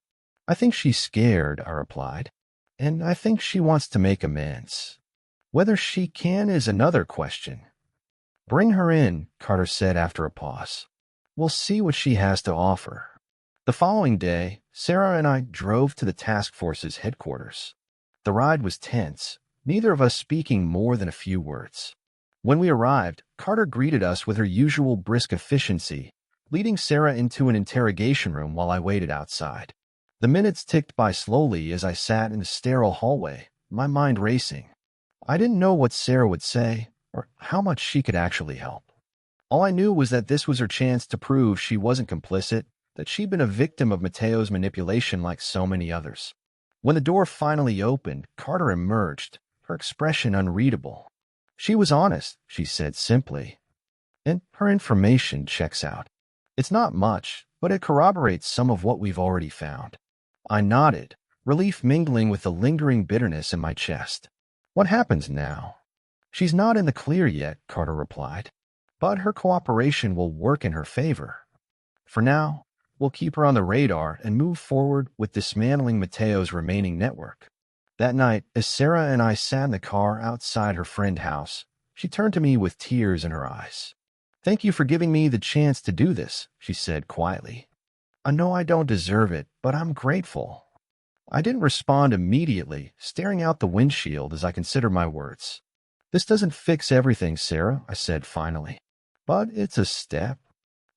I think she's scared, I replied, and I think she wants to make amends. Whether she can is another question. Bring her in, Carter said after a pause. We'll see what she has to offer. The following day, Sarah and I drove to the task force's headquarters. The ride was tense, neither of us speaking more than a few words. When we arrived, Carter greeted us with her usual brisk efficiency, leading Sarah into an interrogation room while I waited outside. The minutes ticked by slowly as I sat in the sterile hallway, my mind racing. I didn't know what Sarah would say or how much she could actually help. All I knew was that this was her chance to prove she wasn't complicit, that she'd been a victim of Mateo's manipulation like so many others. When the door finally opened, Carter emerged, her expression unreadable. She was honest, she said simply. And her information checks out. It's not much, but it corroborates some of what we've already found. I nodded, relief mingling with the lingering bitterness in my chest. What happens now? She's not in the clear yet, Carter replied, but her cooperation will work in her favor. For now, we'll keep her on the radar and move forward with dismantling Mateo's remaining network. That night, as Sarah and I sat in the car outside her friend's house, she turned to me with tears in her eyes. Thank you for giving me the chance to do this, she said quietly. I know I don't deserve it, but I'm grateful. I didn't respond immediately, staring out the windshield as I considered my words. This doesn't fix everything, Sarah, I said finally, but it's a step.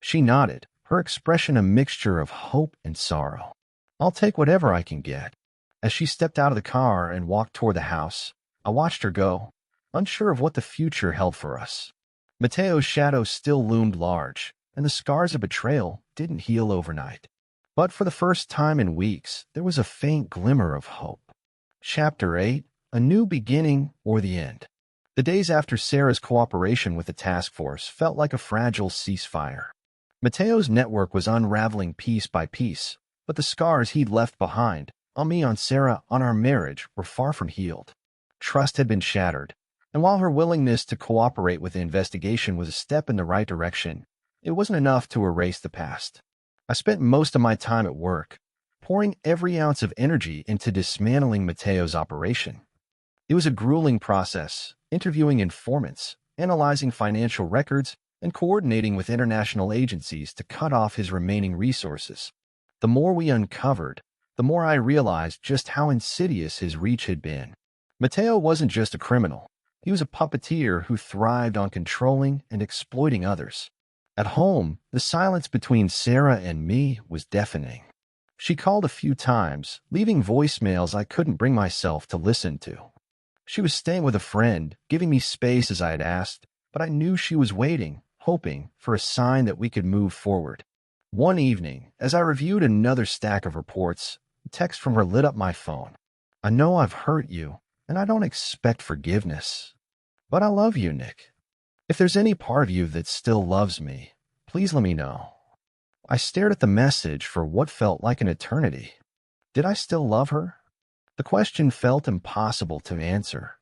She nodded, her expression a mixture of hope and sorrow. I'll take whatever I can get. As she stepped out of the car and walked toward the house, I watched her go, unsure of what the future held for us. Mateo's shadow still loomed large, and the scars of betrayal didn't heal overnight. But for the first time in weeks, there was a faint glimmer of hope. Chapter 8, A New Beginning or the End. The days after Sarah's cooperation with the task force felt like a fragile ceasefire. Mateo's network was unraveling piece by piece, but the scars he'd left behind, on me, on Sarah, on our marriage, were far from healed. Trust had been shattered, and while her willingness to cooperate with the investigation was a step in the right direction, it wasn't enough to erase the past. I spent most of my time at work, pouring every ounce of energy into dismantling Mateo's operation. It was a grueling process, interviewing informants, analyzing financial records, and coordinating with international agencies to cut off his remaining resources. The more we uncovered, the more I realized just how insidious his reach had been. Mateo wasn't just a criminal. He was a puppeteer who thrived on controlling and exploiting others. At home, the silence between Sarah and me was deafening. She called a few times, leaving voicemails I couldn't bring myself to listen to. She was staying with a friend, giving me space as I had asked, but I knew she was waiting, hoping for a sign that we could move forward. One evening, as I reviewed another stack of reports, a text from her lit up my phone. I know I've hurt you, and I don't expect forgiveness. But I love you, Nick. If there's any part of you that still loves me, please let me know. I stared at the message for what felt like an eternity. Did I still love her? The question felt impossible to answer.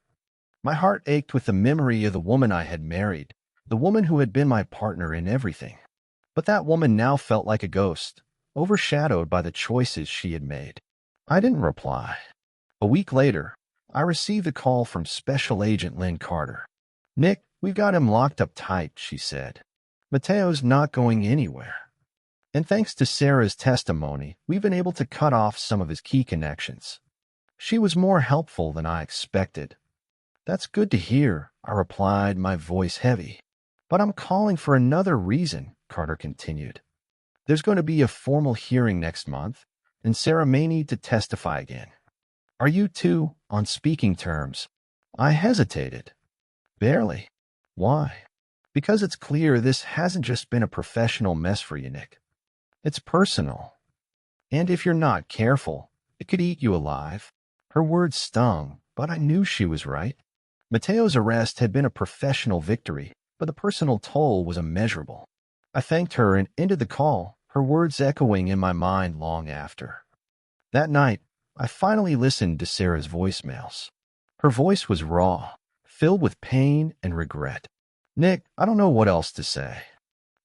My heart ached with the memory of the woman I had married, the woman who had been my partner in everything. But that woman now felt like a ghost, overshadowed by the choices she had made. I didn't reply. A week later, I received a call from Special Agent Lynn Carter. Nick, we've got him locked up tight, she said. Mateo's not going anywhere. And thanks to Sarah's testimony, we've been able to cut off some of his key connections. She was more helpful than I expected. That's good to hear, I replied, my voice heavy. But I'm calling for another reason, Carter continued. There's going to be a formal hearing next month, and Sarah may need to testify again. Are you two on speaking terms? I hesitated. Barely. Why? Because it's clear this hasn't just been a professional mess for you, Nick. It's personal. And if you're not careful, it could eat you alive. Her words stung, but I knew she was right. Mateo's arrest had been a professional victory, but the personal toll was immeasurable. I thanked her and ended the call, her words echoing in my mind long after. That night, I finally listened to Sarah's voicemails. Her voice was raw, filled with pain and regret. Nick, I don't know what else to say.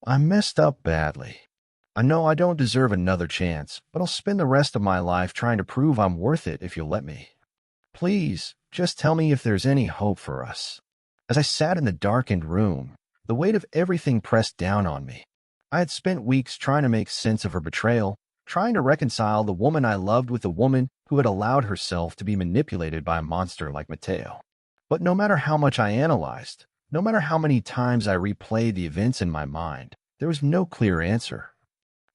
I messed up badly. I know I don't deserve another chance, but I'll spend the rest of my life trying to prove I'm worth it if you'll let me. Please, just tell me if there's any hope for us. As I sat in the darkened room, the weight of everything pressed down on me. I had spent weeks trying to make sense of her betrayal, trying to reconcile the woman I loved with the woman who had allowed herself to be manipulated by a monster like Mateo. But no matter how much I analyzed, no matter how many times I replayed the events in my mind, there was no clear answer.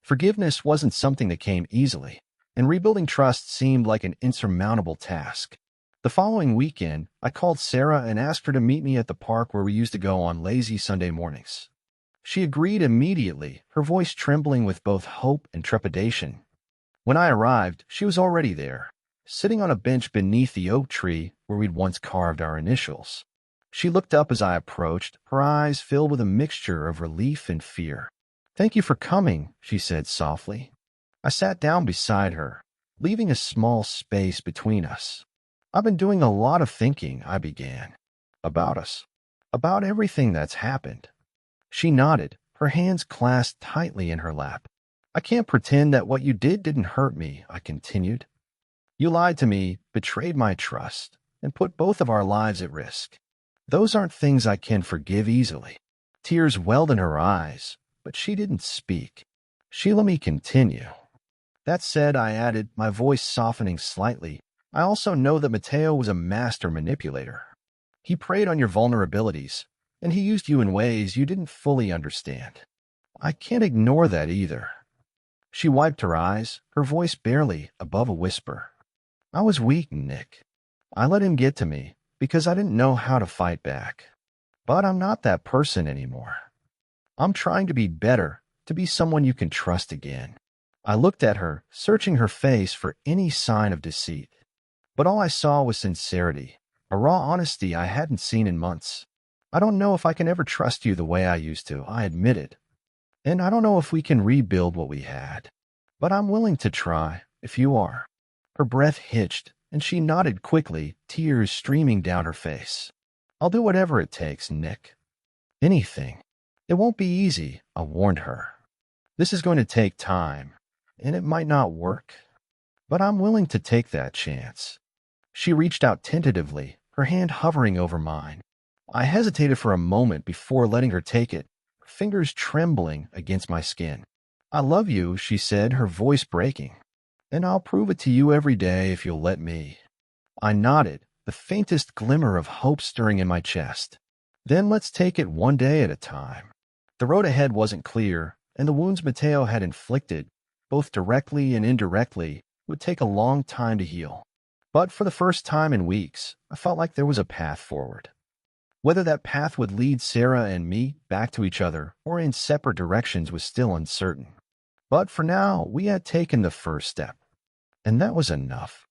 Forgiveness wasn't something that came easily, and rebuilding trust seemed like an insurmountable task. The following weekend, I called Sarah and asked her to meet me at the park where we used to go on lazy Sunday mornings. She agreed immediately, her voice trembling with both hope and trepidation. When I arrived, she was already there, sitting on a bench beneath the oak tree where we'd once carved our initials. She looked up as I approached, her eyes filled with a mixture of relief and fear. "Thank you for coming," she said softly. I sat down beside her, leaving a small space between us. "I've been doing a lot of thinking," I began. "About us. About everything that's happened." She nodded, her hands clasped tightly in her lap. "I can't pretend that what you did didn't hurt me," I continued. "You lied to me, betrayed my trust, and put both of our lives at risk. Those aren't things I can forgive easily." Tears welled in her eyes, but she didn't speak. She let me continue. "That said," I added, my voice softening slightly, "I also know that Mateo was a master manipulator. He preyed on your vulnerabilities, and he used you in ways you didn't fully understand. I can't ignore that either." She wiped her eyes, her voice barely above a whisper. "I was weak, Nick. I let him get to me because I didn't know how to fight back. But I'm not that person anymore. I'm trying to be better, to be someone you can trust again." I looked at her, searching her face for any sign of deceit. But all I saw was sincerity, a raw honesty I hadn't seen in months. "I don't know if I can ever trust you the way I used to," I admitted. "And I don't know if we can rebuild what we had. But I'm willing to try, if you are." Her breath hitched, and she nodded quickly, tears streaming down her face. "I'll do whatever it takes, Nick. Anything. It won't be easy," I warned her. "This is going to take time, and it might not work. But I'm willing to take that chance." She reached out tentatively, her hand hovering over mine. I hesitated for a moment before letting her take it, her fingers trembling against my skin. "I love you," she said, her voice breaking. "And I'll prove it to you every day if you'll let me." I nodded, the faintest glimmer of hope stirring in my chest. "Then let's take it one day at a time." The road ahead wasn't clear, and the wounds Mateo had inflicted, both directly and indirectly, would take a long time to heal. But for the first time in weeks, I felt like there was a path forward. Whether that path would lead Sarah and me back to each other or in separate directions was still uncertain. But for now, we had taken the first step, and that was enough.